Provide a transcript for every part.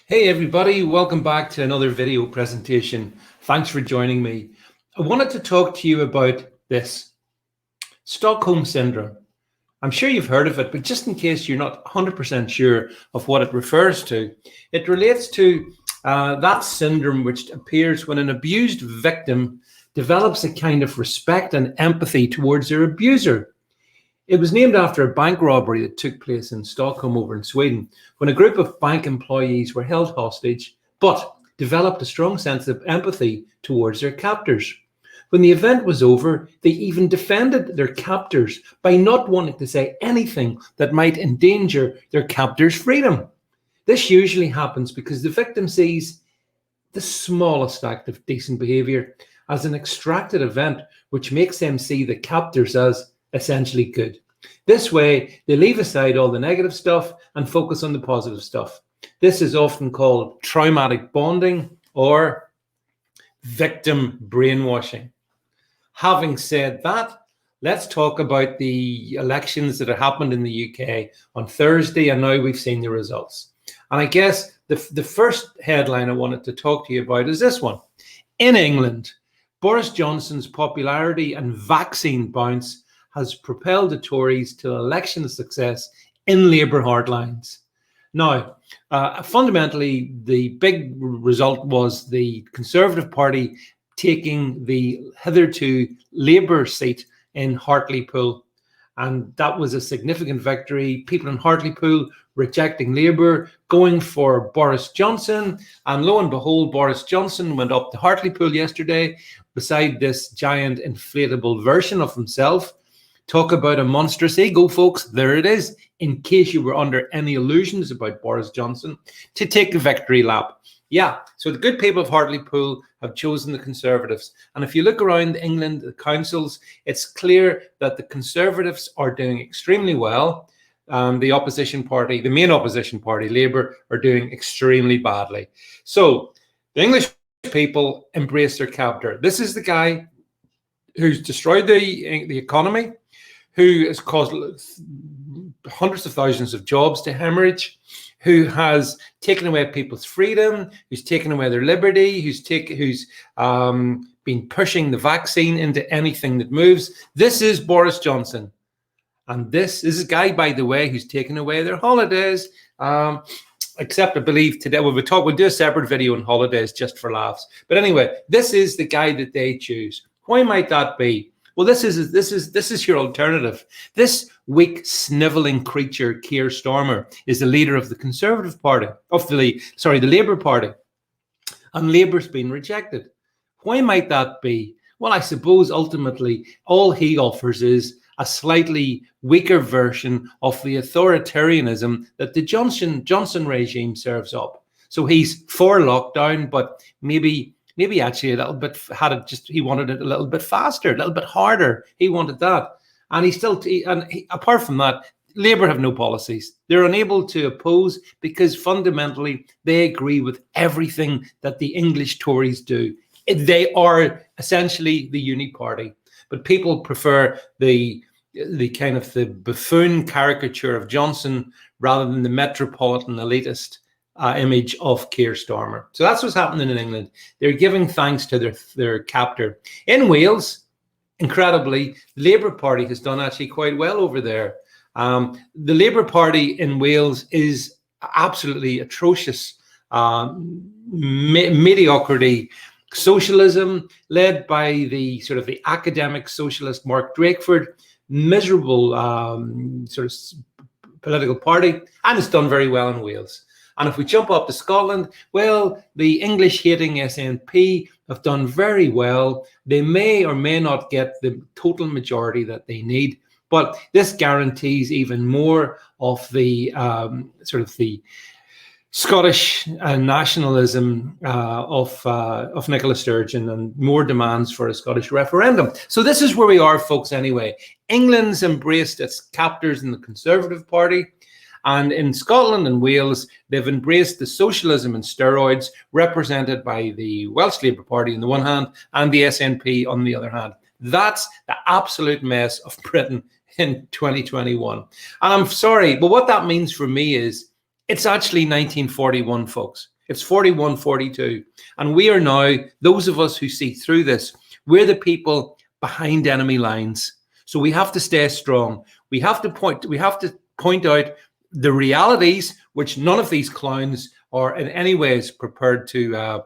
Hey everybody, welcome back to another video presentation. Thanks for joining me. I wanted to talk to you about this Stockholm Syndrome. I'm sure you've heard of it, but just in case you're not 100% sure of what it refers to, it relates to that syndrome which appears when an abused victim develops a kind of respect and empathy towards their abuser. It was named after a bank robbery that took place in Stockholm over in Sweden, when a group of bank employees were held hostage, but developed a strong sense of empathy towards their captors. When the event was over, they even defended their captors by not wanting to say anything that might endanger their captors' freedom. This usually happens because the victim sees the smallest act of decent behavior as an extracted event, which makes them see the captors as essentially good. This way, they leave aside all the negative stuff and focus on the positive stuff. This is often called traumatic bonding or victim brainwashing. Having said that, let's talk about the elections that have happened in the UK on Thursday, and now we've seen the results. And I guess the first headline I wanted to talk to you about is this one. In England, Boris Johnson's popularity and vaccine bounce has propelled the Tories to election success in Labour hardlines. Now, fundamentally, the big result was the Conservative Party taking the hitherto Labour seat in Hartlepool. And that was a significant victory. People in Hartlepool rejecting Labour, going for Boris Johnson. And lo and behold, Boris Johnson went up to Hartlepool yesterday beside this giant inflatable version of himself. Talk about a monstrous ego, folks. There it is, in case you were under any illusions about Boris Johnson, to take the victory lap. Yeah, so the good people of Hartlepool have chosen the Conservatives. And if you look around England, the councils, it's clear that the Conservatives are doing extremely well. The opposition party, the main opposition party, Labour, are doing extremely badly. So the English people embrace their captor. This is the guy who's destroyed the economy, who has caused hundreds of thousands of jobs to hemorrhage, who has taken away people's freedom, who's taken away their liberty, who's been pushing the vaccine into anything that moves. This is Boris Johnson. And this is a guy, by the way, who's taken away their holidays. Except I believe today we'll do a separate video on holidays just for laughs. But anyway, this is the guy that they choose. Why might that be? Well, this is your alternative. This weak, snivelling creature, Keir Starmer, is the leader of the Conservative Party, the Labour Party, and Labour's been rejected. Why might that be? Well, I suppose ultimately all he offers is a slightly weaker version of the authoritarianism that the Johnson regime serves up. So he's for lockdown, but maybe actually a little bit he wanted it a little bit faster, a little bit harder. He wanted that. And apart from that, Labour have no policies. They're unable to oppose because fundamentally they agree with everything that the English Tories do. They are essentially the uni party, but people prefer the kind of the buffoon caricature of Johnson rather than the metropolitan elitist image of Keir Starmer. So that's what's happening in England. They're giving thanks to their captor. In Wales, incredibly, the Labour Party has done actually quite well over there. The Labour Party in Wales is absolutely atrocious. Mediocrity. Socialism, led by the academic socialist Mark Drakeford, miserable sort of political party, and it's done very well in Wales. And if we jump up to Scotland, well, the English-hating SNP have done very well. They may or may not get the total majority that they need, but this guarantees even more of the the Scottish nationalism of Nicola Sturgeon and more demands for a Scottish referendum. So this is where we are, folks, anyway. England's embraced its captors in the Conservative Party. And in Scotland and Wales, they've embraced the socialism and steroids represented by the Welsh Labour Party on the one hand and the SNP on the other hand. That's the absolute mess of Britain in 2021. And I'm sorry, but what that means for me is it's actually 1941, folks. It's 41-42. And we are now, those of us who see through this, we're the people behind enemy lines. So we have to stay strong. We have to point out the realities which none of these clowns are in any ways prepared to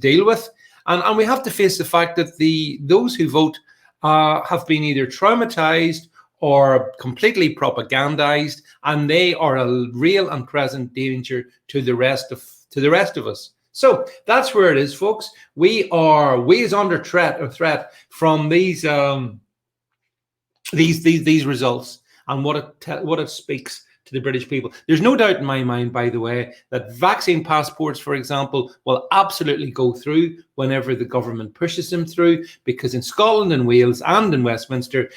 deal with. And we have to face the fact that those who vote have been either traumatized or completely propagandized, and they are a real and present danger to the rest of us. So that's where it is, folks. We is under threat from these results and what it speaks to the British people. There's no doubt in my mind, by the way, that vaccine passports, for example, will absolutely go through whenever the government pushes them through, because in Scotland and Wales and in Westminster,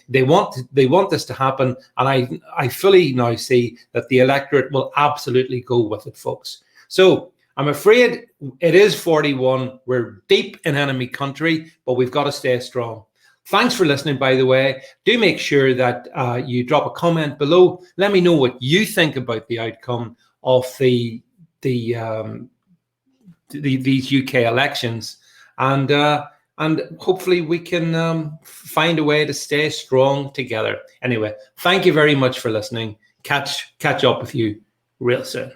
they want this to happen, and I fully now see that the electorate will absolutely go with it, folks. So I'm afraid it is 41. We're deep in enemy country, but we've got to stay strong. Thanks for listening, by the way. Do make sure that you drop a comment below. Let me know what you think about the outcome of these UK elections, and hopefully we can find a way to stay strong together. Anyway, thank you very much for listening. Catch up with you real soon.